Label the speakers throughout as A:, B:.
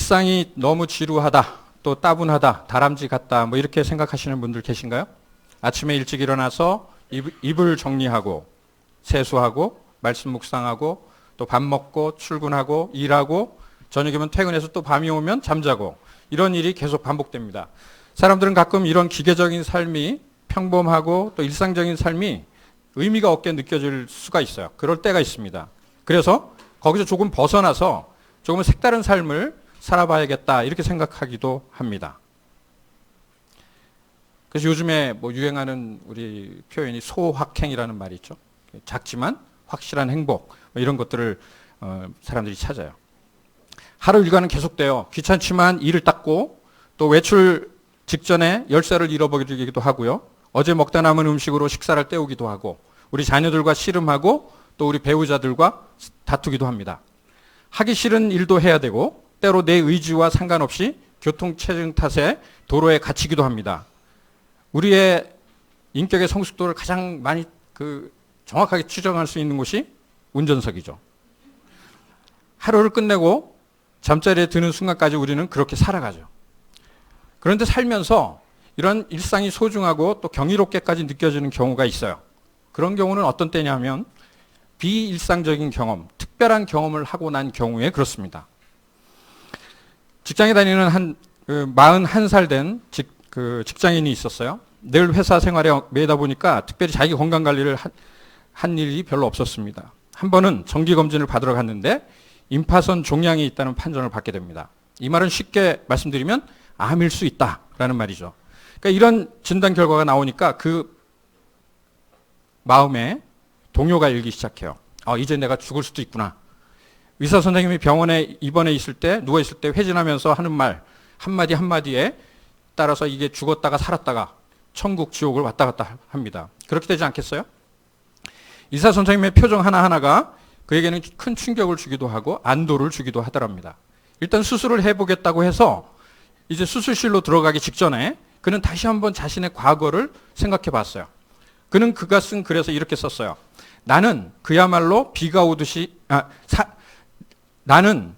A: 일상이 너무 지루하다, 또 따분하다, 다람쥐 같다, 뭐 이렇게 생각하시는 분들 계신가요? 아침에 일찍 일어나서 이불 정리하고, 세수하고, 말씀 묵상하고, 또 밥 먹고, 출근하고, 일하고, 저녁이면 퇴근해서 또 밤이 오면 잠자고, 이런 일이 계속 반복됩니다. 사람들은 가끔 이런 기계적인 삶이 평범하고 또 일상적인 삶이 의미가 없게 느껴질 수가 있어요. 그럴 때가 있습니다. 그래서 거기서 조금 벗어나서 조금 색다른 삶을 살아봐야겠다 이렇게 생각하기도 합니다. 그래서 요즘에 뭐 유행하는 우리 표현이 소확행이라는 말이 있죠. 작지만 확실한 행복 뭐 이런 것들을 사람들이 찾아요. 하루 일과는 계속돼요. 귀찮지만 일을 닦고 또 외출 직전에 열쇠를 잃어버리기도 하고요. 어제 먹다 남은 음식으로 식사를 때우기도 하고 우리 자녀들과 씨름하고 또 우리 배우자들과 다투기도 합니다. 하기 싫은 일도 해야 되고 때로 내 의지와 상관없이 교통체증 탓에 도로에 갇히기도 합니다. 우리의 인격의 성숙도를 가장 많이 정확하게 추정할 수 있는 곳이 운전석이죠. 하루를 끝내고 잠자리에 드는 순간까지 우리는 그렇게 살아가죠. 그런데 살면서 이런 일상이 소중하고 또 경이롭게까지 느껴지는 경우가 있어요. 그런 경우는 어떤 때냐면 비일상적인 경험, 특별한 경험을 하고 난 경우에 그렇습니다. 직장에 다니는 41살 된 직장인이 있었어요. 늘 회사 생활에 매다 보니까 특별히 자기 건강 관리를 한 일이 별로 없었습니다. 한 번은 정기검진을 받으러 갔는데 임파선 종양이 있다는 판정을 받게 됩니다. 이 말은 쉽게 말씀드리면 암일 수 있다라는 말이죠. 그러니까 이런 진단 결과가 나오니까 그 마음에 동요가 일기 시작해요. 이제 내가 죽을 수도 있구나. 의사 선생님이 병원에 입원해 있을 때, 누워 있을 때 회진하면서 하는 말 한마디 한마디에 따라서 이게 죽었다가 살았다가 천국 지옥을 왔다 갔다 합니다. 그렇게 되지 않겠어요? 의사 선생님의 표정 하나하나가 그에게는 큰 충격을 주기도 하고 안도를 주기도 하더랍니다. 일단 수술을 해보겠다고 해서 이제 수술실로 들어가기 직전에 그는 다시 한번 자신의 과거를 생각해 봤어요. 그는 그가 쓴 글에서 이렇게 썼어요. 나는 그야말로 비가 오듯이 나는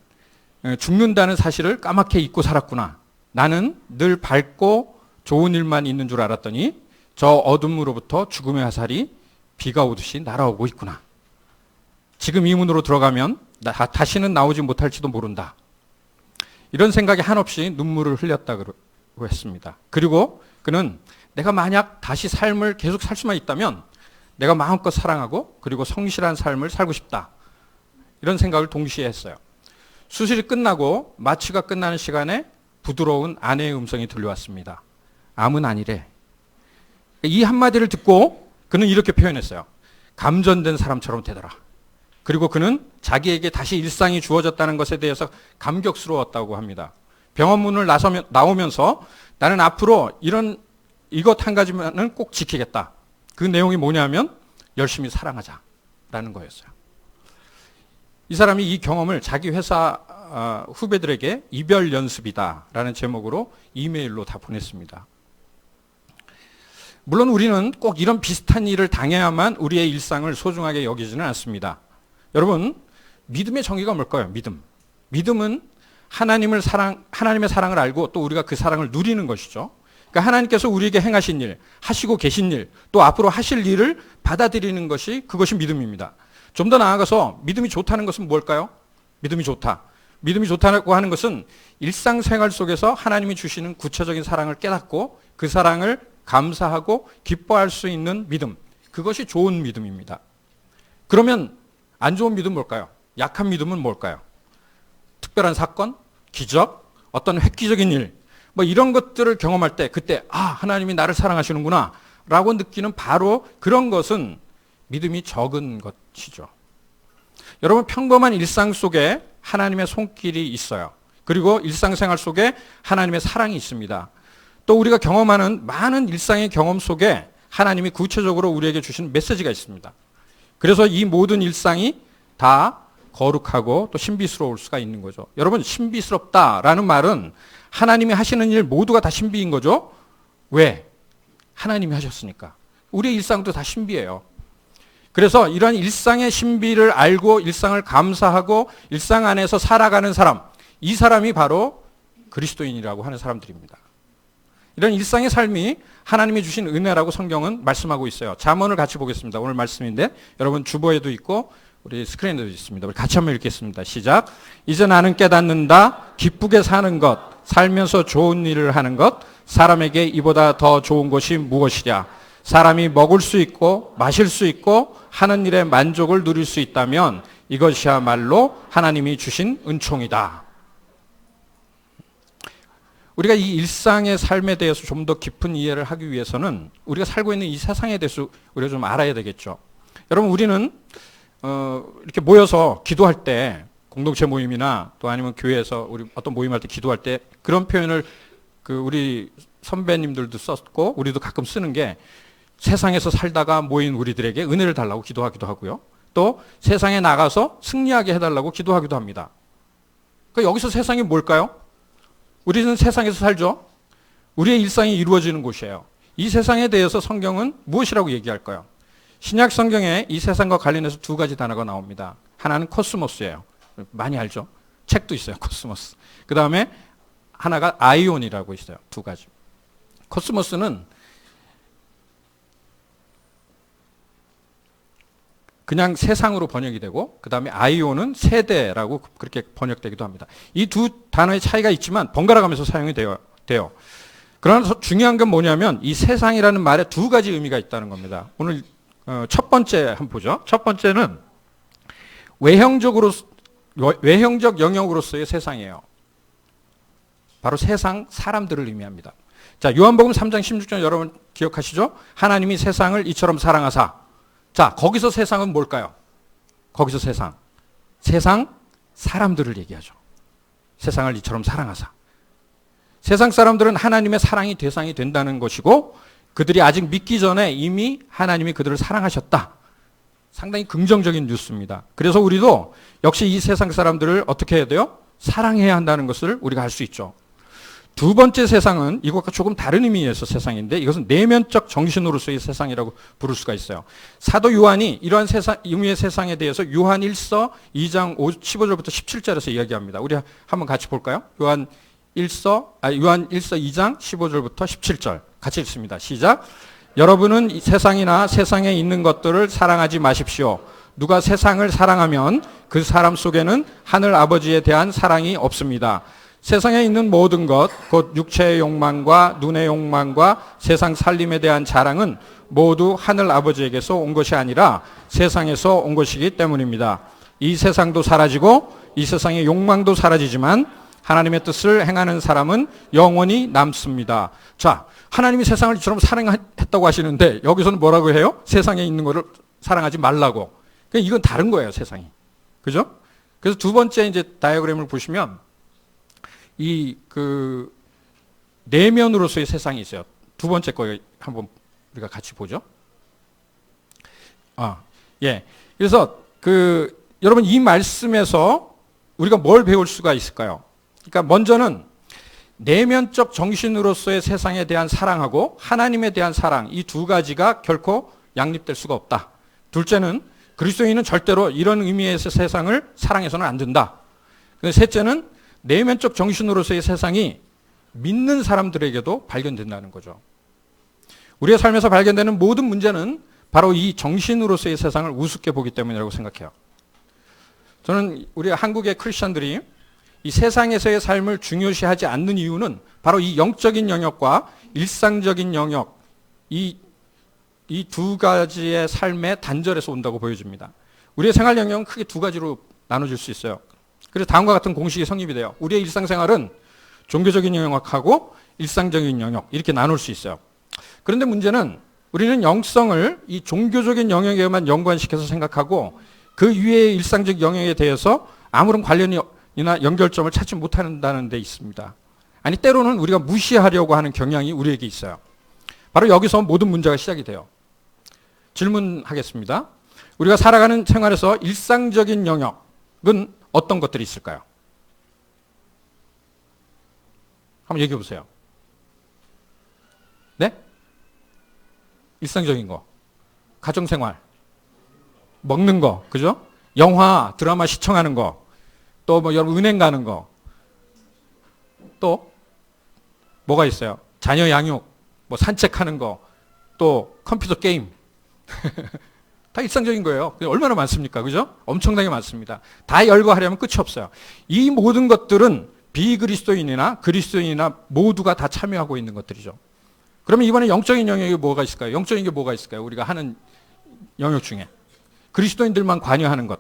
A: 죽는다는 사실을 까맣게 잊고 살았구나. 나는 늘 밝고 좋은 일만 있는 줄 알았더니 저 어둠으로부터 죽음의 화살이 비가 오듯이 날아오고 있구나. 지금 이 문으로 들어가면 다시는 나오지 못할지도 모른다. 이런 생각에 한없이 눈물을 흘렸다고 했습니다. 그리고 그는 내가 만약 다시 삶을 계속 살 수만 있다면 내가 마음껏 사랑하고 그리고 성실한 삶을 살고 싶다. 이런 생각을 동시에 했어요. 수술이 끝나고 마취가 끝나는 시간에 부드러운 아내의 음성이 들려왔습니다. 암은 아니래. 이 한마디를 듣고 그는 이렇게 표현했어요. 감전된 사람처럼 되더라. 그리고 그는 자기에게 다시 일상이 주어졌다는 것에 대해서 감격스러웠다고 합니다. 병원 문을 나오면서 나는 앞으로 이것 한 가지만은 꼭 지키겠다. 그 내용이 뭐냐면 열심히 사랑하자라는 거였어요. 이 사람이 이 경험을 자기 회사 후배들에게 이별 연습이다라는 제목으로 이메일로 다 보냈습니다. 물론 우리는 꼭 이런 비슷한 일을 당해야만 우리의 일상을 소중하게 여기지는 않습니다. 여러분, 믿음의 정의가 뭘까요? 믿음은 하나님의 사랑을 알고 또 우리가 그 사랑을 누리는 것이죠. 그러니까 하나님께서 우리에게 행하신 일, 하시고 계신 일, 또 앞으로 하실 일을 받아들이는 것이 그것이 믿음입니다. 좀 더 나아가서 믿음이 좋다는 것은 뭘까요? 믿음이 좋다. 믿음이 좋다고 하는 것은 일상생활 속에서 하나님이 주시는 구체적인 사랑을 깨닫고 그 사랑을 감사하고 기뻐할 수 있는 믿음. 그것이 좋은 믿음입니다. 그러면 안 좋은 믿음은 뭘까요? 약한 믿음은 뭘까요? 특별한 사건, 기적, 어떤 획기적인 일, 뭐 이런 것들을 경험할 때 그때 하나님이 나를 사랑하시는구나 라고 느끼는 바로 그런 것은 믿음이 적은 것이죠. 여러분, 평범한 일상 속에 하나님의 손길이 있어요. 그리고 일상생활 속에 하나님의 사랑이 있습니다. 또 우리가 경험하는 많은 일상의 경험 속에 하나님이 구체적으로 우리에게 주신 메시지가 있습니다. 그래서 이 모든 일상이 다 거룩하고 또 신비스러울 수가 있는 거죠. 여러분, 신비스럽다라는 말은 하나님이 하시는 일 모두가 다 신비인 거죠. 왜? 하나님이 하셨으니까. 우리의 일상도 다 신비해요. 그래서 이런 일상의 신비를 알고 일상을 감사하고 일상 안에서 살아가는 사람, 이 사람이 바로 그리스도인이라고 하는 사람들입니다. 이런 일상의 삶이 하나님이 주신 은혜라고 성경은 말씀하고 있어요. 잠언을 같이 보겠습니다. 오늘 말씀인데 여러분 주보에도 있고 우리 스크린에도 있습니다. 우리 같이 한번 읽겠습니다. 시작. 이제 나는 깨닫는다. 기쁘게 사는 것, 살면서 좋은 일을 하는 것, 사람에게 이보다 더 좋은 것이 무엇이랴. 사람이 먹을 수 있고 마실 수 있고 하는 일에 만족을 누릴 수 있다면 이것이야말로 하나님이 주신 은총이다. 우리가 이 일상의 삶에 대해서 좀 더 깊은 이해를 하기 위해서는 우리가 살고 있는 이 세상에 대해서 우리가 좀 알아야 되겠죠. 여러분, 우리는 이렇게 모여서 기도할 때, 공동체 모임이나 또 아니면 교회에서 우리 어떤 모임할 때 기도할 때 그런 표현을 우리 선배님들도 썼고 우리도 가끔 쓰는 게 세상에서 살다가 모인 우리들에게 은혜를 달라고 기도하기도 하고요. 또 세상에 나가서 승리하게 해달라고 기도하기도 합니다. 그러니까 여기서 세상이 뭘까요? 우리는 세상에서 살죠. 우리의 일상이 이루어지는 곳이에요. 이 세상에 대해서 성경은 무엇이라고 얘기할까요? 신약 성경에 이 세상과 관련해서 두 가지 단어가 나옵니다. 하나는 코스모스예요. 많이 알죠? 책도 있어요. 코스모스. 그 다음에 하나가 아이온이라고 있어요. 두 가지. 코스모스는 그냥 세상으로 번역이 되고 그 다음에 아이온은 세대라고 그렇게 번역되기도 합니다. 이 두 단어의 차이가 있지만 번갈아 가면서 사용이 돼요. 그러나 중요한 건 뭐냐면 이 세상이라는 말에 두 가지 의미가 있다는 겁니다. 오늘 첫 번째 한번 보죠. 첫 번째는 외형적 영역으로서의 세상이에요. 바로 세상 사람들을 의미합니다. 자, 요한복음 3장 16절 여러분 기억하시죠? 하나님이 세상을 이처럼 사랑하사. 자, 거기서 세상은 뭘까요? 거기서 세상 사람들을 얘기하죠. 세상을 이처럼 사랑하사. 세상 사람들은 하나님의 사랑이 대상이 된다는 것이고 그들이 아직 믿기 전에 이미 하나님이 그들을 사랑하셨다. 상당히 긍정적인 뉴스입니다. 그래서 우리도 역시 이 세상 사람들을 어떻게 해야 돼요? 사랑해야 한다는 것을 우리가 알 수 있죠. 두 번째 세상은 이것과 조금 다른 의미에서 세상인데 이것은 내면적 정신으로서의 세상이라고 부를 수가 있어요. 사도 요한이 이러한 의미의 세상에 대해서 요한 1서 2장 15절부터 17절에서 이야기합니다. 우리 한번 같이 볼까요? 요한 1서 2장 15절부터 17절 같이 읽습니다. 시작. 여러분은 세상이나 세상에 있는 것들을 사랑하지 마십시오. 누가 세상을 사랑하면 그 사람 속에는 하늘 아버지에 대한 사랑이 없습니다. 세상에 있는 모든 것, 곧 육체의 욕망과 눈의 욕망과 세상 살림에 대한 자랑은 모두 하늘 아버지에게서 온 것이 아니라 세상에서 온 것이기 때문입니다. 이 세상도 사라지고 이 세상의 욕망도 사라지지만 하나님의 뜻을 행하는 사람은 영원히 남습니다. 자, 하나님이 세상을 이처럼 사랑했다고 하시는데 여기서는 뭐라고 해요? 세상에 있는 것을 사랑하지 말라고. 그러니까 이건 다른 거예요, 세상이. 그죠? 그래서 두 번째 이제 다이어그램을 보시면 내면으로서의 세상이 있어요. 두 번째 거 한번 우리가 같이 보죠. 그래서 여러분 이 말씀에서 우리가 뭘 배울 수가 있을까요? 그러니까 먼저는 내면적 정신으로서의 세상에 대한 사랑하고 하나님에 대한 사랑, 이 두 가지가 결코 양립될 수가 없다. 둘째는 그리스도인은 절대로 이런 의미에서 세상을 사랑해서는 안 된다. 셋째는 내면적 정신으로서의 세상이 믿는 사람들에게도 발견된다는 거죠. 우리의 삶에서 발견되는 모든 문제는 바로 이 정신으로서의 세상을 우습게 보기 때문이라고 생각해요. 저는 우리 한국의 크리스천들이 이 세상에서의 삶을 중요시하지 않는 이유는 바로 이 영적인 영역과 일상적인 영역, 이 두 가지의 삶의 단절에서 온다고 보여집니다. 우리의 생활 영역은 크게 두 가지로 나눠질 수 있어요. 그래서 다음과 같은 공식이 성립이 돼요. 우리의 일상생활은 종교적인 영역하고 일상적인 영역 이렇게 나눌 수 있어요. 그런데 문제는 우리는 영성을 이 종교적인 영역에만 연관시켜서 생각하고 그 위의 일상적 영역에 대해서 아무런 관련이나 연결점을 찾지 못한다는 데 있습니다. 아니 때로는 우리가 무시하려고 하는 경향이 우리에게 있어요. 바로 여기서 모든 문제가 시작이 돼요. 질문하겠습니다. 우리가 살아가는 생활에서 일상적인 영역은 어떤 것들이 있을까요? 한번 얘기해 보세요. 네? 일상적인 거. 가정생활. 먹는 거. 그죠? 영화, 드라마 시청하는 거. 또 뭐 여러분 은행 가는 거. 또 뭐가 있어요? 자녀 양육, 뭐 산책하는 거, 또 컴퓨터 게임. 다 일상적인 거예요. 얼마나 많습니까? 그죠? 엄청나게 많습니다. 다 열거하려면 끝이 없어요. 이 모든 것들은 비그리스도인이나 그리스도인이나 모두가 다 참여하고 있는 것들이죠. 그러면 이번에 영적인 영역이 뭐가 있을까요? 영적인 게 뭐가 있을까요? 우리가 하는 영역 중에. 그리스도인들만 관여하는 것.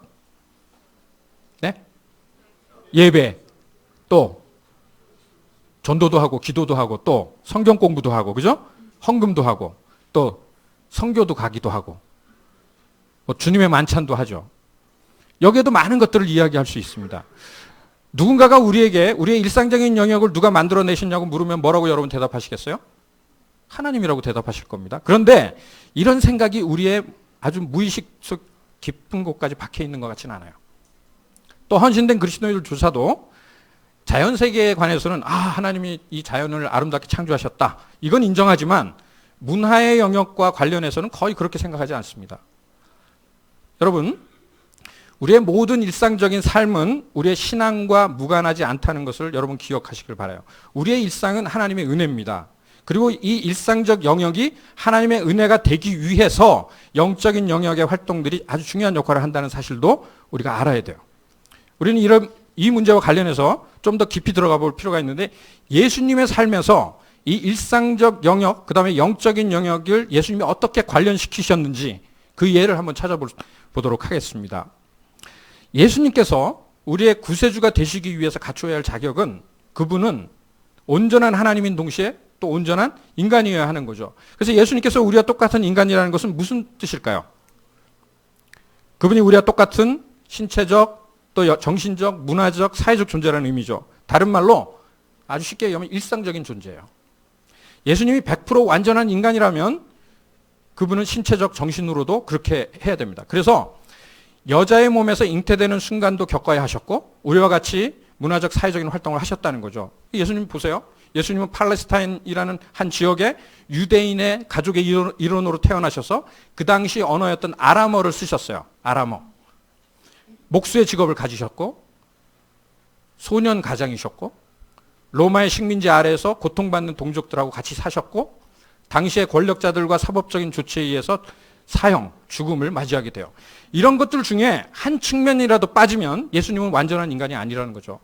A: 네? 예배. 또 전도도 하고 기도도 하고 또 성경 공부도 하고 그죠? 헌금도 하고 또 선교도 가기도 하고 뭐 주님의 만찬도 하죠. 여기에도 많은 것들을 이야기할 수 있습니다. 누군가가 우리에게 우리의 일상적인 영역을 누가 만들어내셨냐고 물으면 뭐라고 여러분 대답하시겠어요? 하나님이라고 대답하실 겁니다. 그런데 이런 생각이 우리의 아주 무의식 속 깊은 곳까지 박혀 있는 것 같지는 않아요. 또 헌신된 그리스도인들조차도 자연 세계에 관해서는 하나님이 이 자연을 아름답게 창조하셨다. 이건 인정하지만 문화의 영역과 관련해서는 거의 그렇게 생각하지 않습니다. 여러분, 우리의 모든 일상적인 삶은 우리의 신앙과 무관하지 않다는 것을 여러분 기억하시길 바라요. 우리의 일상은 하나님의 은혜입니다. 그리고 이 일상적 영역이 하나님의 은혜가 되기 위해서 영적인 영역의 활동들이 아주 중요한 역할을 한다는 사실도 우리가 알아야 돼요. 우리는 이 문제와 관련해서 좀 더 깊이 들어가 볼 필요가 있는데 예수님의 삶에서 이 일상적 영역, 그 다음에 영적인 영역을 예수님이 어떻게 관련시키셨는지 그 예를 한번 찾아보도록 하겠습니다. 예수님께서 우리의 구세주가 되시기 위해서 갖춰야 할 자격은 그분은 온전한 하나님인 동시에 또 온전한 인간이어야 하는 거죠. 그래서 예수님께서 우리와 똑같은 인간이라는 것은 무슨 뜻일까요? 그분이 우리와 똑같은 신체적, 또 정신적, 문화적, 사회적 존재라는 의미죠. 다른 말로 아주 쉽게 얘기하면 일상적인 존재예요. 예수님이 100% 완전한 인간이라면 그분은 신체적 정신으로도 그렇게 해야 됩니다. 그래서 여자의 몸에서 잉태되는 순간도 겪어야 하셨고 우리와 같이 문화적 사회적인 활동을 하셨다는 거죠. 예수님 보세요. 예수님은 팔레스타인이라는 한 지역에 유대인의 가족의 일원으로 태어나셔서 그 당시 언어였던 아람어를 쓰셨어요. 아람어. 목수의 직업을 가지셨고 소년 가장이셨고 로마의 식민지 아래에서 고통받는 동족들하고 같이 사셨고 당시의 권력자들과 사법적인 조치에 의해서 사형, 죽음을 맞이하게 돼요. 이런 것들 중에 한 측면이라도 빠지면 예수님은 완전한 인간이 아니라는 거죠.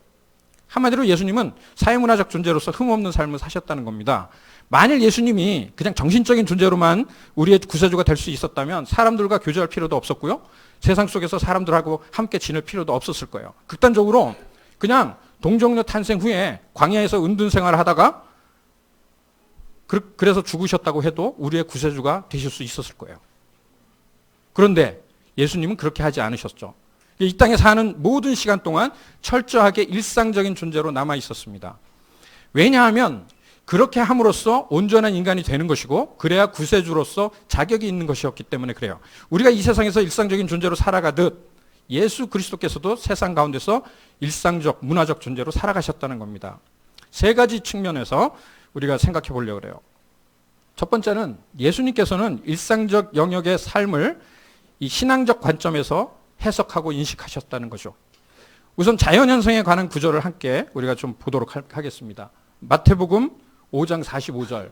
A: 한마디로 예수님은 사회문화적 존재로서 흠없는 삶을 사셨다는 겁니다. 만일 예수님이 그냥 정신적인 존재로만 우리의 구세주가 될 수 있었다면 사람들과 교제할 필요도 없었고요. 세상 속에서 사람들하고 함께 지낼 필요도 없었을 거예요. 극단적으로 그냥 동정녀 탄생 후에 광야에서 은둔 생활을 하다가 그래서 죽으셨다고 해도 우리의 구세주가 되실 수 있었을 거예요. 그런데 예수님은 그렇게 하지 않으셨죠. 이 땅에 사는 모든 시간 동안 철저하게 일상적인 존재로 남아 있었습니다. 왜냐하면 그렇게 함으로써 온전한 인간이 되는 것이고 그래야 구세주로서 자격이 있는 것이었기 때문에 그래요. 우리가 이 세상에서 일상적인 존재로 살아가듯 예수 그리스도께서도 세상 가운데서 일상적, 문화적 존재로 살아가셨다는 겁니다. 세 가지 측면에서 우리가 생각해 보려고 그래요. 첫 번째는 예수님께서는 일상적 영역의 삶을 이 신앙적 관점에서 해석하고 인식하셨다는 거죠. 우선 자연현상에 관한 구절을 함께 우리가 좀 보도록 하겠습니다. 마태복음 5장 45절.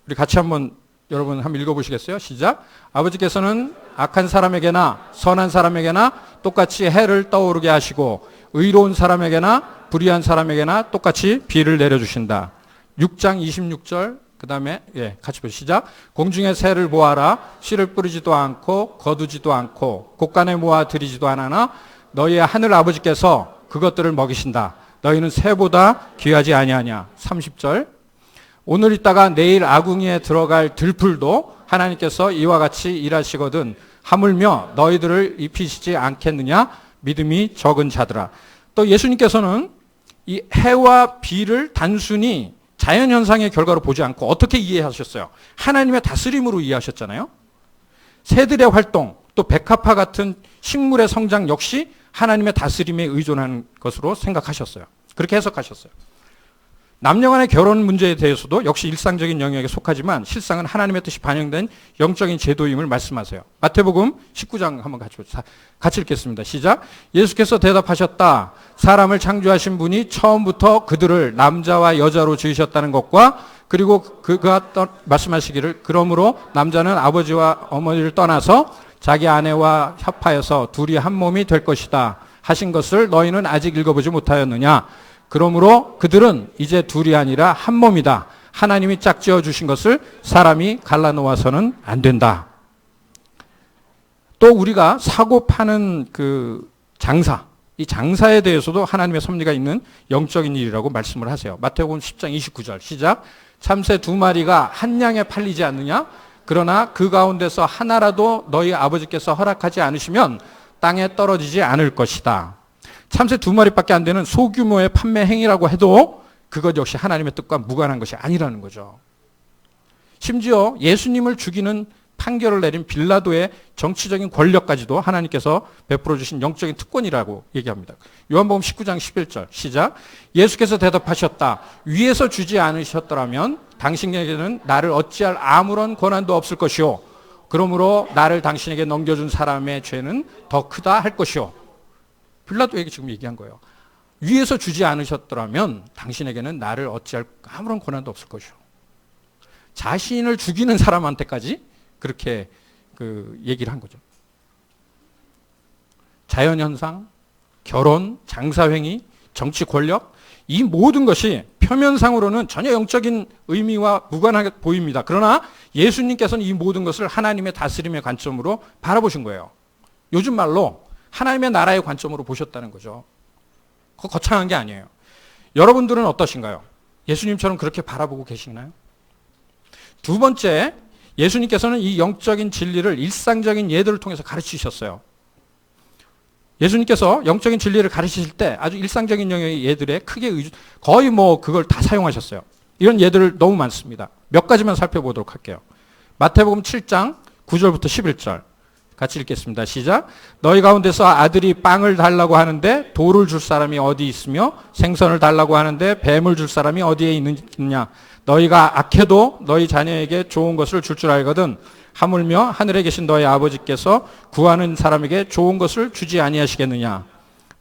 A: 우리 같이 한번 여러분 한번 읽어보시겠어요? 시작. 아버지께서는 악한 사람에게나 선한 사람에게나 똑같이 해를 떠오르게 하시고 의로운 사람에게나 불의한 사람에게나 똑같이 비를 내려주신다. 6장 26절. 그 다음에 같이 보시죠. 시작. 공중의 새를 보아라. 씨를 뿌리지도 않고 거두지도 않고 곳간에 모아 들이지도 않으나 너희의 하늘 아버지께서 그것들을 먹이신다. 너희는 새보다 귀하지 아니하냐. 30절. 오늘 있다가 내일 아궁이에 들어갈 들풀도 하나님께서 이와 같이 일하시거든 하물며 너희들을 입히시지 않겠느냐. 믿음이 적은 자들아. 또 예수님께서는 이 해와 비를 단순히 자연현상의 결과로 보지 않고 어떻게 이해하셨어요? 하나님의 다스림으로 이해하셨잖아요. 새들의 활동, 또 백합화 같은 식물의 성장 역시 하나님의 다스림에 의존하는 것으로 생각하셨어요. 그렇게 해석하셨어요. 남녀 간의 결혼 문제에 대해서도 역시 일상적인 영역에 속하지만 실상은 하나님의 뜻이 반영된 영적인 제도임을 말씀하세요. 마태복음 19장 한번 같이 읽겠습니다. 시작. 예수께서 대답하셨다. 사람을 창조하신 분이 처음부터 그들을 남자와 여자로 지으셨다는 것과 그리고 그가 말씀하시기를 그러므로 남자는 아버지와 어머니를 떠나서 자기 아내와 협하여서 둘이 한 몸이 될 것이다 하신 것을 너희는 아직 읽어보지 못하였느냐. 그러므로 그들은 이제 둘이 아니라 한 몸이다. 하나님이 짝지어 주신 것을 사람이 갈라놓아서는 안 된다. 또 우리가 사고 파는 그 장사, 이 장사에 대해서도 하나님의 섭리가 있는 영적인 일이라고 말씀을 하세요. 마태복음 10장 29절 시작. 참새 2마리가 한 양에 팔리지 않느냐? 그러나 그 가운데서 하나라도 너희 아버지께서 허락하지 않으시면 땅에 떨어지지 않을 것이다. 참새 2마리밖에 안 되는 소규모의 판매 행위라고 해도 그것 역시 하나님의 뜻과 무관한 것이 아니라는 거죠. 심지어 예수님을 죽이는 판결을 내린 빌라도의 정치적인 권력까지도 하나님께서 베풀어 주신 영적인 특권이라고 얘기합니다. 요한복음 19장 11절 시작. 예수께서 대답하셨다. 위에서 주지 않으셨더라면 당신에게는 나를 어찌할 아무런 권한도 없을 것이요. 그러므로 나를 당신에게 넘겨준 사람의 죄는 더 크다 할 것이요. 빌라도에게 지금 얘기한 거예요. 위에서 주지 않으셨더라면 당신에게는 나를 어찌할 아무런 권한도 없을 것이요. 자신을 죽이는 사람한테까지 그렇게 얘기를 한 거죠. 자연현상, 결혼, 장사행위, 정치 권력, 이 모든 것이 표면상으로는 전혀 영적인 의미와 무관하게 보입니다. 그러나 예수님께서는 이 모든 것을 하나님의 다스림의 관점으로 바라보신 거예요. 요즘 말로 하나님의 나라의 관점으로 보셨다는 거죠. 그거 거창한 게 아니에요. 여러분들은 어떠신가요? 예수님처럼 그렇게 바라보고 계시나요? 두 번째, 예수님께서는 이 영적인 진리를 일상적인 예들을 통해서 가르치셨어요. 예수님께서 영적인 진리를 가르치실 때 아주 일상적인 영역의 예들에 크게 거의 그걸 다 사용하셨어요. 이런 예들을 너무 많습니다. 몇 가지만 살펴보도록 할게요. 마태복음 7장 9절부터 11절 같이 읽겠습니다. 시작. 너희 가운데서 아들이 빵을 달라고 하는데 돌을 줄 사람이 어디 있으며 생선을 달라고 하는데 뱀을 줄 사람이 어디에 있느냐. 너희가 악해도 너희 자녀에게 좋은 것을 줄 줄 알거든. 하물며 하늘에 계신 너희 아버지께서 구하는 사람에게 좋은 것을 주지 아니하시겠느냐.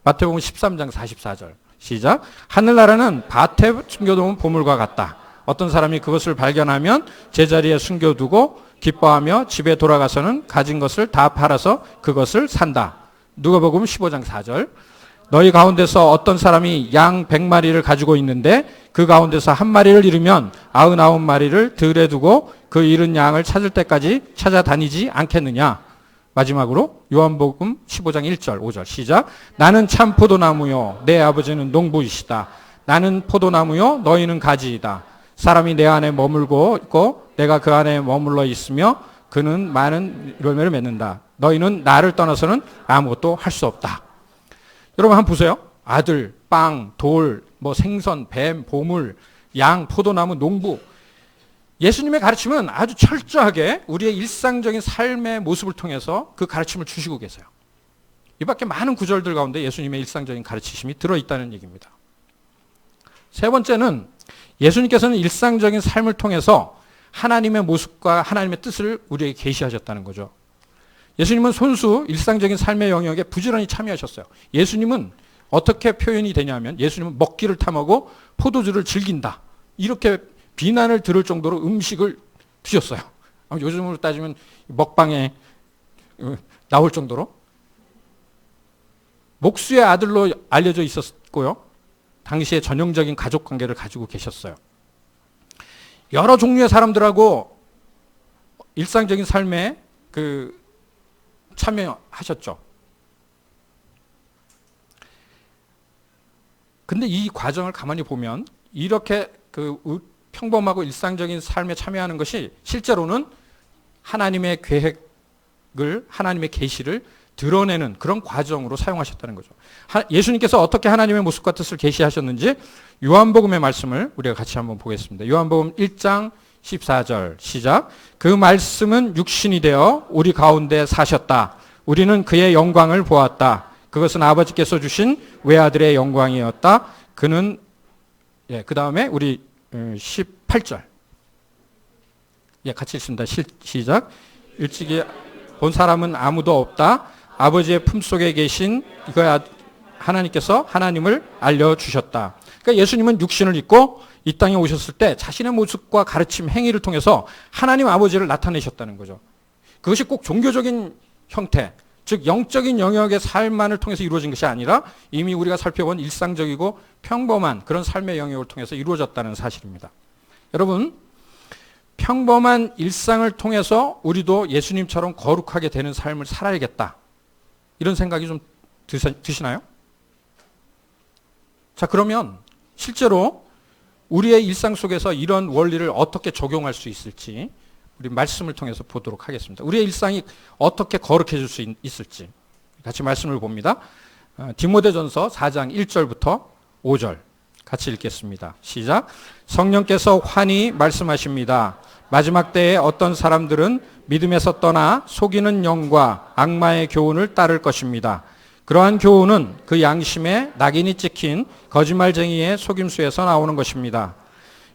A: 마태복음 13장 44절 시작. 하늘나라는 밭에 숨겨놓은 보물과 같다. 어떤 사람이 그것을 발견하면 제자리에 숨겨두고 기뻐하며 집에 돌아가서는 가진 것을 다 팔아서 그것을 산다. 누가복음 15장 4절. 너희 가운데서 어떤 사람이 양 100마리를 가지고 있는데 그 가운데서 한 마리를 잃으면 99마리를 들에 두고 그 잃은 양을 찾을 때까지 찾아다니지 않겠느냐. 마지막으로 요한복음 15장 1절 5절 시작. 나는 참 포도나무요 내 아버지는 농부이시다. 나는 포도나무요 너희는 가지이다. 사람이 내 안에 머물고 있고 내가 그 안에 머물러 있으며 그는 많은 열매를 맺는다. 너희는 나를 떠나서는 아무것도 할 수 없다. 여러분 한번 보세요. 아들, 빵, 돌, 생선, 뱀, 보물, 양, 포도나무, 농부. 예수님의 가르침은 아주 철저하게 우리의 일상적인 삶의 모습을 통해서 그 가르침을 주시고 계세요. 이 밖에 많은 구절들 가운데 예수님의 일상적인 가르치심이 들어있다는 얘기입니다. 세 번째는 예수님께서는 일상적인 삶을 통해서 하나님의 모습과 하나님의 뜻을 우리에게 계시하셨다는 거죠. 예수님은 손수 일상적인 삶의 영역에 부지런히 참여하셨어요. 예수님은 어떻게 표현이 되냐면 예수님은 먹기를 탐하고 포도주를 즐긴다. 이렇게 비난을 들을 정도로 음식을 드셨어요. 요즘으로 따지면 먹방에 나올 정도로. 목수의 아들로 알려져 있었고요. 당시에 전형적인 가족 관계를 가지고 계셨어요. 여러 종류의 사람들하고 일상적인 삶에 참여하셨죠. 근데 이 과정을 가만히 보면 이렇게 평범하고 일상적인 삶에 참여하는 것이 실제로는 하나님의 계획을, 하나님의 계시를 드러내는 그런 과정으로 사용하셨다는 거죠. 예수님께서 어떻게 하나님의 모습과 뜻을 계시하셨는지 요한복음의 말씀을 우리가 같이 한번 보겠습니다. 요한복음 1장 14절 시작. 그 말씀은 육신이 되어 우리 가운데 사셨다. 우리는 그의 영광을 보았다. 그것은 아버지께서 주신 외아들의 영광이었다. 그는 예, 그 다음에 우리 18절. 예, 같이 읽습니다. 시작. 일찍이 본 사람은 아무도 없다. 아버지의 품속에 계신 이거야 하나님께서 하나님을 알려주셨다. 그러니까 예수님은 육신을 입고 이 땅에 오셨을 때 자신의 모습과 가르침, 행위를 통해서 하나님 아버지를 나타내셨다는 거죠. 그것이 꼭 종교적인 형태, 즉 영적인 영역의 삶만을 통해서 이루어진 것이 아니라 이미 우리가 살펴본 일상적이고 평범한 그런 삶의 영역을 통해서 이루어졌다는 사실입니다. 여러분, 평범한 일상을 통해서 우리도 예수님처럼 거룩하게 되는 삶을 살아야겠다. 이런 생각이 좀 드시나요? 자, 그러면 실제로 우리의 일상 속에서 이런 원리를 어떻게 적용할 수 있을지 우리 말씀을 통해서 보도록 하겠습니다. 우리의 일상이 어떻게 거룩해질 수 있을지 같이 말씀을 봅니다. 디모데전서 4장 1절부터 5절 같이 읽겠습니다. 시작. 성령께서 환히 말씀하십니다. 마지막 때에 어떤 사람들은 믿음에서 떠나 속이는 영과 악마의 교훈을 따를 것입니다. 그러한 교훈은 그 양심에 낙인이 찍힌 거짓말쟁이의 속임수에서 나오는 것입니다.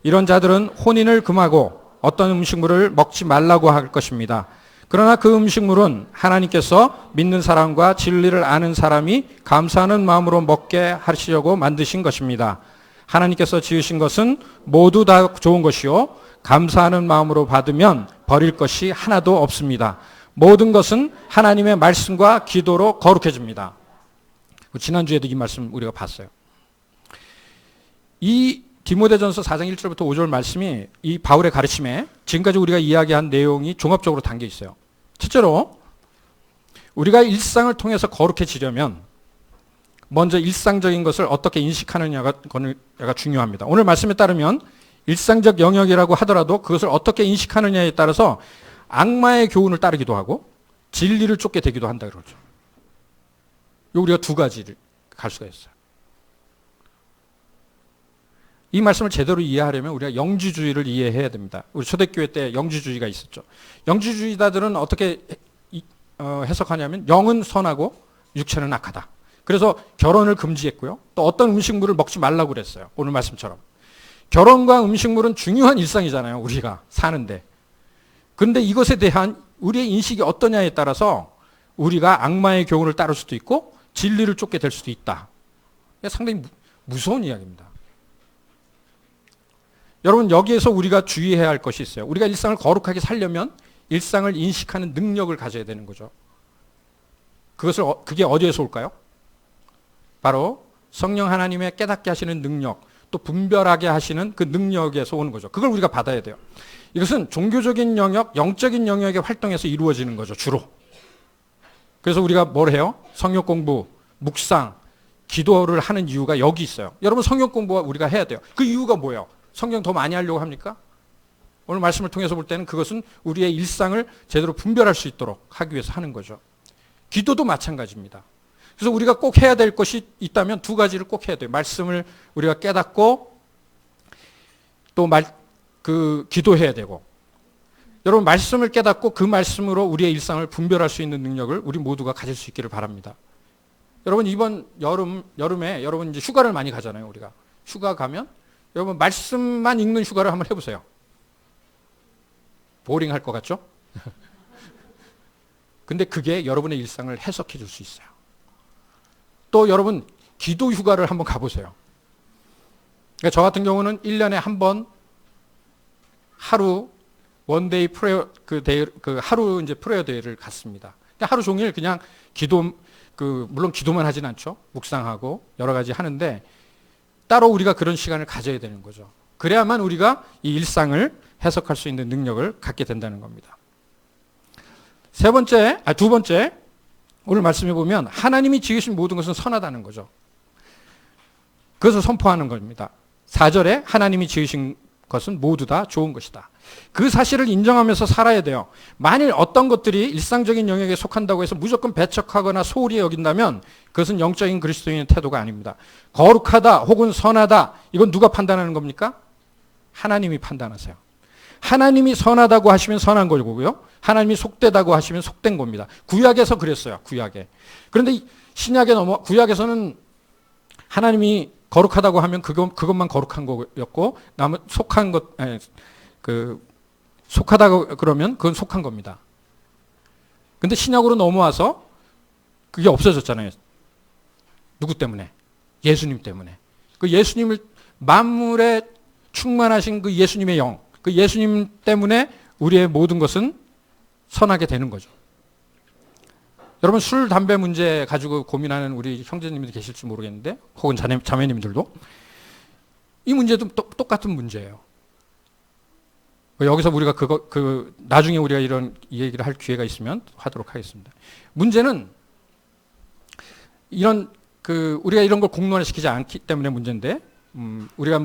A: 이런 자들은 혼인을 금하고 어떤 음식물을 먹지 말라고 할 것입니다. 그러나 그 음식물은 하나님께서 믿는 사람과 진리를 아는 사람이 감사하는 마음으로 먹게 하시려고 만드신 것입니다. 하나님께서 지으신 것은 모두 다 좋은 것이요 감사하는 마음으로 받으면 버릴 것이 하나도 없습니다. 모든 것은 하나님의 말씀과 기도로 거룩해집니다. 지난주에도 이 말씀 우리가 봤어요. 이 디모데전서 4장 1절부터 5절 말씀이 이 바울의 가르침에 지금까지 우리가 이야기한 내용이 종합적으로 담겨 있어요. 첫째로 우리가 일상을 통해서 거룩해지려면 먼저 일상적인 것을 어떻게 인식하느냐가 중요합니다. 오늘 말씀에 따르면 일상적 영역이라고 하더라도 그것을 어떻게 인식하느냐에 따라서 악마의 교훈을 따르기도 하고 진리를 쫓게 되기도 한다 그러죠. 우리가 두 가지를 갈 수가 있어요. 이 말씀을 제대로 이해하려면 우리가 영지주의를 이해해야 됩니다. 우리 초대교회 때 영지주의가 있었죠. 영지주의자들은 어떻게 해석하냐면 영은 선하고 육체는 악하다. 그래서 결혼을 금지했고요. 또 어떤 음식물을 먹지 말라고 그랬어요. 오늘 말씀처럼. 결혼과 음식물은 중요한 일상이잖아요. 우리가 사는데. 그런데 이것에 대한 우리의 인식이 어떠냐에 따라서 우리가 악마의 교훈을 따를 수도 있고 진리를 쫓게 될 수도 있다. 상당히 무서운 이야기입니다. 여러분, 여기에서 우리가 주의해야 할 것이 있어요. 우리가 일상을 거룩하게 살려면 일상을 인식하는 능력을 가져야 되는 거죠. 그게 어디에서 올까요? 바로 성령 하나님의 깨닫게 하시는 능력, 또 분별하게 하시는 그 능력에서 오는 거죠. 그걸 우리가 받아야 돼요. 이것은 종교적인 영역, 영적인 영역의 활동에서 이루어지는 거죠, 주로. 그래서 우리가 뭘 해요? 성경 공부, 묵상, 기도를 하는 이유가 여기 있어요. 여러분, 성경 공부 우리가 해야 돼요. 그 이유가 뭐예요? 성경 더 많이 하려고 합니까? 오늘 말씀을 통해서 볼 때는 그것은 우리의 일상을 제대로 분별할 수 있도록 하기 위해서 하는 거죠. 기도도 마찬가지입니다. 그래서 우리가 꼭 해야 될 것이 있다면 두 가지를 꼭 해야 돼요. 말씀을 우리가 깨닫고 또 기도해야 되고. 여러분, 말씀을 깨닫고 그 말씀으로 우리의 일상을 분별할 수 있는 능력을 우리 모두가 가질 수 있기를 바랍니다. 여러분, 이번 여름에 여러분 이제 휴가를 많이 가잖아요. 우리가 휴가 가면 여러분 말씀만 읽는 휴가를 한번 해보세요. 보링할 것 같죠? 근데 그게 여러분의 일상을 해석해 줄 수 있어요. 또 여러분 기도 휴가를 한번 가보세요. 그러니까 저 같은 경우는 1년에 한 번 하루 원데이 프레어 하루 이제 프레어 데이를 갔습니다. 그러니까 하루 종일 그냥 물론 기도만 하진 않죠. 묵상하고 여러 가지 하는데 따로 우리가 그런 시간을 가져야 되는 거죠. 그래야만 우리가 이 일상을 해석할 수 있는 능력을 갖게 된다는 겁니다. 두 번째, 오늘 말씀해 보면 하나님이 지으신 모든 것은 선하다는 거죠. 그것을 선포하는 겁니다. 4절에 하나님이 지으신 것은 모두 다 좋은 것이다. 그 사실을 인정하면서 살아야 돼요. 만일 어떤 것들이 일상적인 영역에 속한다고 해서 무조건 배척하거나 소홀히 여긴다면 그것은 영적인 그리스도인의 태도가 아닙니다. 거룩하다 혹은 선하다, 이건 누가 판단하는 겁니까? 하나님이 판단하세요. 하나님이 선하다고 하시면 선한 거고요. 하나님이 속되다고 하시면 속된 겁니다. 구약에서 그랬어요. 구약에. 그런데 구약에서는 하나님이 거룩하다고 하면 그것만 거룩한 거였고, 남은 속한 것, 속하다고 그러면 그건 속한 겁니다. 근데 신약으로 넘어와서 그게 없어졌잖아요. 누구 때문에? 예수님 때문에. 그 예수님을, 만물에 충만하신 그 예수님의 영, 그 예수님 때문에 우리의 모든 것은 선하게 되는 거죠. 여러분, 술, 담배 문제 가지고 고민하는 우리 형제님들이 계실지 모르겠는데, 혹은 자매님들도 이 문제도 똑같은 문제예요. 여기서 우리가 나중에 우리가 이런 얘기를 할 기회가 있으면 하도록 하겠습니다. 문제는 우리가 이런 걸 공론화시키지 않기 때문에 문제인데, 우리가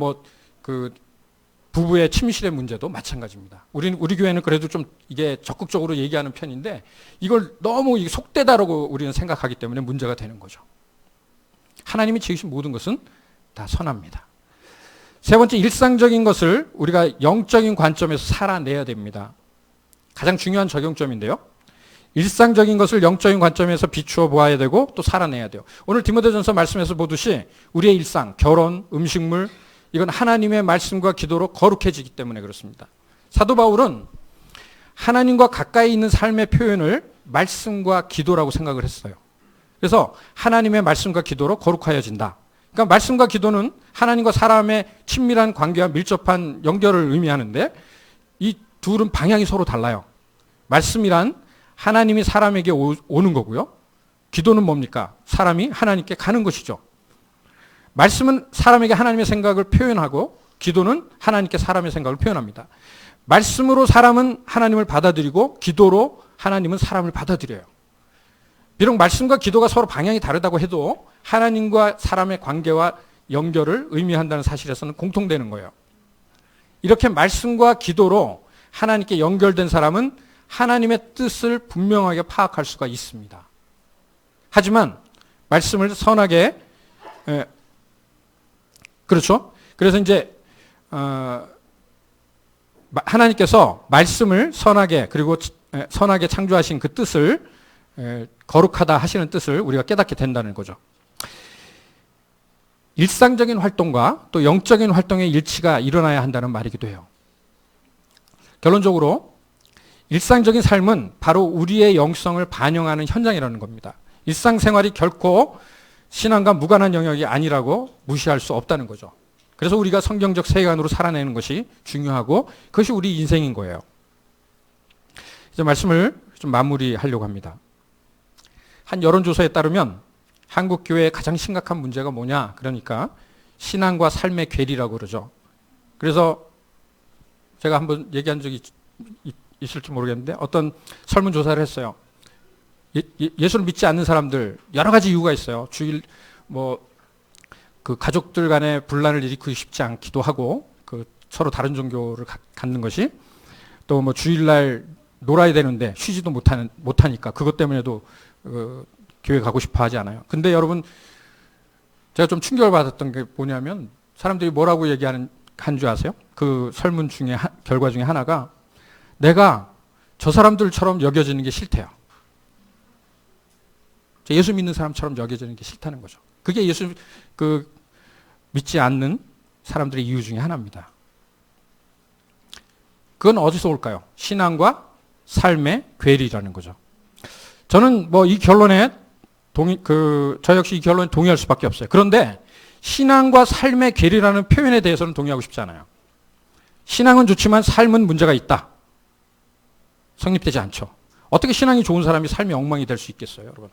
A: 부부의 침실의 문제도 마찬가지입니다. 우리 교회는 그래도 좀 이게 적극적으로 얘기하는 편인데, 이걸 너무 속되다라고 우리는 생각하기 때문에 문제가 되는 거죠. 하나님이 지으신 모든 것은 다 선합니다. 세 번째, 일상적인 것을 우리가 영적인 관점에서 살아내야 됩니다. 가장 중요한 적용점인데요. 일상적인 것을 영적인 관점에서 비추어 보아야 되고 또 살아내야 돼요. 오늘 디모데전서 말씀에서 보듯이 우리의 일상, 결혼, 음식물, 이건 하나님의 말씀과 기도로 거룩해지기 때문에 그렇습니다. 사도 바울은 하나님과 가까이 있는 삶의 표현을 말씀과 기도라고 생각을 했어요. 그래서 하나님의 말씀과 기도로 거룩하여진다. 그러니까 말씀과 기도는 하나님과 사람의 친밀한 관계와 밀접한 연결을 의미하는데, 이 둘은 방향이 서로 달라요. 말씀이란 하나님이 사람에게 오는 거고요. 기도는 뭡니까? 사람이 하나님께 가는 것이죠. 말씀은 사람에게 하나님의 생각을 표현하고, 기도는 하나님께 사람의 생각을 표현합니다. 말씀으로 사람은 하나님을 받아들이고, 기도로 하나님은 사람을 받아들여요. 비록 말씀과 기도가 서로 방향이 다르다고 해도 하나님과 사람의 관계와 연결을 의미한다는 사실에서는 공통되는 거예요. 이렇게 말씀과 기도로 하나님께 연결된 사람은 하나님의 뜻을 분명하게 파악할 수가 있습니다. 하지만 말씀을 선하게, 그렇죠? 그래서 이제 하나님께서 말씀을 선하게, 그리고 선하게 창조하신 그 뜻을, 거룩하다 하시는 뜻을 우리가 깨닫게 된다는 거죠. 일상적인 활동과 또 영적인 활동의 일치가 일어나야 한다는 말이기도 해요. 결론적으로 일상적인 삶은 바로 우리의 영성을 반영하는 현장이라는 겁니다. 일상생활이 결코 신앙과 무관한 영역이 아니라고 무시할 수 없다는 거죠. 그래서 우리가 성경적 세계관으로 살아내는 것이 중요하고, 그것이 우리 인생인 거예요. 이제 말씀을 좀 마무리하려고 합니다. 한 여론조사에 따르면 한국 교회의 가장 심각한 문제가 뭐냐? 그러니까 신앙과 삶의 괴리라고 그러죠. 그래서 제가 한번 얘기한 적이 있을지 모르겠는데, 어떤 설문조사를 했어요. 예수를 믿지 않는 사람들, 여러 가지 이유가 있어요. 가족들 간에 분란을 일으키고 싶지 않기도 하고, 서로 다른 종교를 갖는 것이, 또 주일날 놀아야 되는데 쉬지도 못하니까 그것 때문에도 교회 가고 싶어 하지 않아요. 근데 여러분, 제가 좀 충격을 받았던 게 뭐냐면, 사람들이 뭐라고 한 줄 아세요? 그 설문 중에, 결과 중에 하나가, 내가 저 사람들처럼 여겨지는 게 싫대요. 예수 믿는 사람처럼 여겨지는 게 싫다는 거죠. 그게 믿지 않는 사람들의 이유 중에 하나입니다. 그건 어디서 올까요? 신앙과 삶의 괴리라는 거죠. 저는 이 결론에 저 역시 이 결론에 동의할 수밖에 없어요. 그런데 신앙과 삶의 괴리라는 표현에 대해서는 동의하고 싶지 않아요. 신앙은 좋지만 삶은 문제가 있다. 성립되지 않죠. 어떻게 신앙이 좋은 사람이 삶이 엉망이 될 수 있겠어요, 여러분?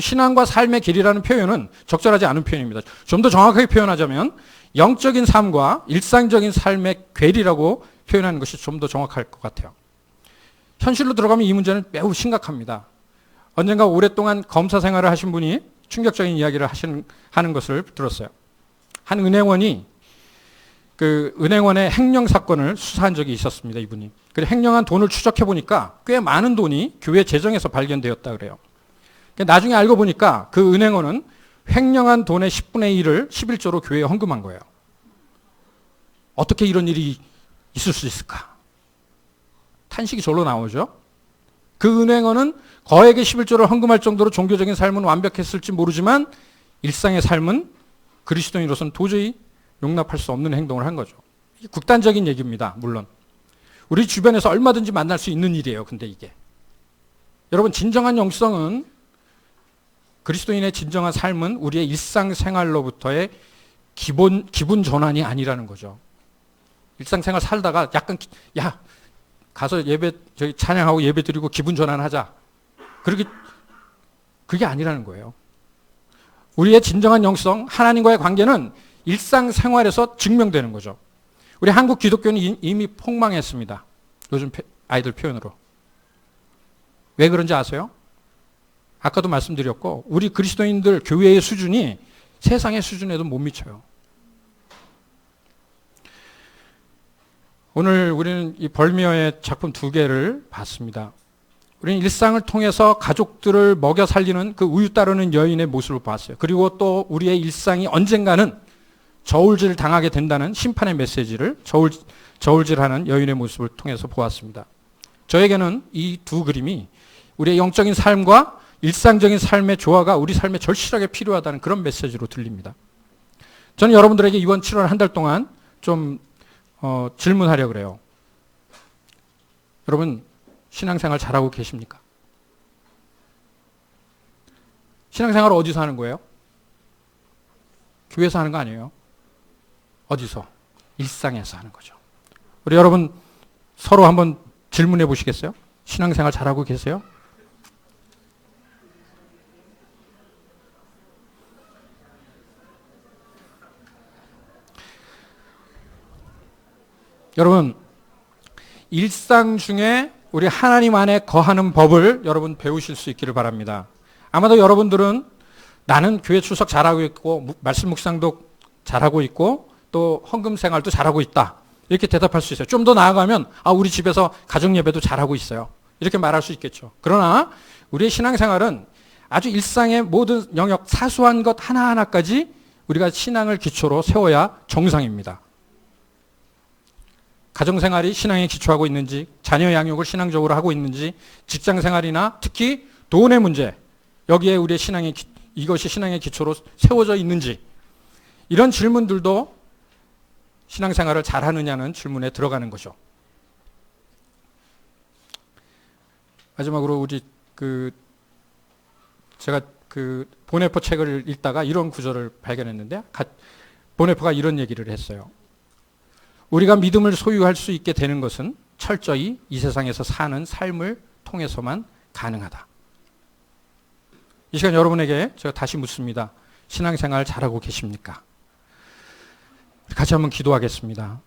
A: 신앙과 삶의 길이라는 표현은 적절하지 않은 표현입니다. 좀 더 정확하게 표현하자면 영적인 삶과 일상적인 삶의 괴리라고 표현하는 것이 좀 더 정확할 것 같아요. 현실로 들어가면 이 문제는 매우 심각합니다. 언젠가 오랫동안 검사 생활을 하신 분이 충격적인 이야기를 하는 것을 들었어요. 한 은행원이 그 은행원의 횡령 사건을 수사한 적이 있었습니다, 이분이. 그래서 횡령한 돈을 추적해 보니까 꽤 많은 돈이 교회 재정에서 발견되었다 그래요. 나중에 알고 보니까 그 은행원은 횡령한 돈의 10분의 1을 11조로 교회에 헌금한 거예요. 어떻게 이런 일이 있을 수 있을까? 탄식이 절로 나오죠. 그 은행원은 거액의 11조를 헌금할 정도로 종교적인 삶은 완벽했을지 모르지만 일상의 삶은 그리스도인으로서는 도저히 용납할 수 없는 행동을 한 거죠. 이게 극단적인 얘기입니다. 물론 우리 주변에서 얼마든지 만날 수 있는 일이에요. 근데 이게 여러분, 진정한 영성은, 그리스도인의 진정한 삶은 우리의 일상생활로부터의 기분 전환이 아니라는 거죠. 일상생활 살다가 약간 야 가서 예배 저기 찬양하고 예배 드리고 기분 전환하자, 그게 아니라는 거예요. 우리의 진정한 영성, 하나님과의 관계는 일상생활에서 증명되는 거죠. 우리 한국 기독교는 이미 폭망했습니다. 요즘 아이들 표현으로. 왜 그런지 아세요? 아까도 말씀드렸고, 우리 그리스도인들 교회의 수준이 세상의 수준에도 못 미쳐요. 오늘 우리는 이 벌미어의 작품 2개를 봤습니다. 우리는 일상을 통해서 가족들을 먹여 살리는 그 우유 따르는 여인의 모습을 봤어요. 그리고 또 우리의 일상이 언젠가는 저울질 당하게 된다는 심판의 메시지를 저울질하는 여인의 모습을 통해서 보았습니다. 저에게는 이 2 그림이 우리의 영적인 삶과 일상적인 삶의 조화가 우리 삶에 절실하게 필요하다는 그런 메시지로 들립니다. 저는 여러분들에게 이번 7월 한 달 동안 좀 질문하려고 그래요. 여러분, 신앙생활 잘하고 계십니까? 신앙생활을 어디서 하는 거예요? 교회에서 하는 거 아니에요? 어디서? 일상에서 하는 거죠. 우리 여러분 서로 한번 질문해 보시겠어요? 신앙생활 잘하고 계세요? 여러분, 일상 중에 우리 하나님 안에 거하는 법을 여러분 배우실 수 있기를 바랍니다. 아마도 여러분들은 나는 교회 출석 잘하고 있고 말씀 묵상도 잘하고 있고 또 헌금 생활도 잘하고 있다, 이렇게 대답할 수 있어요. 좀 더 나아가면 우리 집에서 가정 예배도 잘하고 있어요, 이렇게 말할 수 있겠죠. 그러나 우리의 신앙생활은 아주 일상의 모든 영역, 사소한 것 하나하나까지 우리가 신앙을 기초로 세워야 정상입니다. 가정생활이 신앙에 기초하고 있는지, 자녀 양육을 신앙적으로 하고 있는지, 직장생활이나 특히 돈의 문제, 여기에 우리의 이것이 신앙의 기초로 세워져 있는지, 이런 질문들도 신앙생활을 잘하느냐는 질문에 들어가는 거죠. 마지막으로 제가 보네포 책을 읽다가 이런 구절을 발견했는데, 보네포가 이런 얘기를 했어요. 우리가 믿음을 소유할 수 있게 되는 것은 철저히 이 세상에서 사는 삶을 통해서만 가능하다. 이 시간 여러분에게 제가 다시 묻습니다. 신앙생활 잘하고 계십니까? 같이 한번 기도하겠습니다.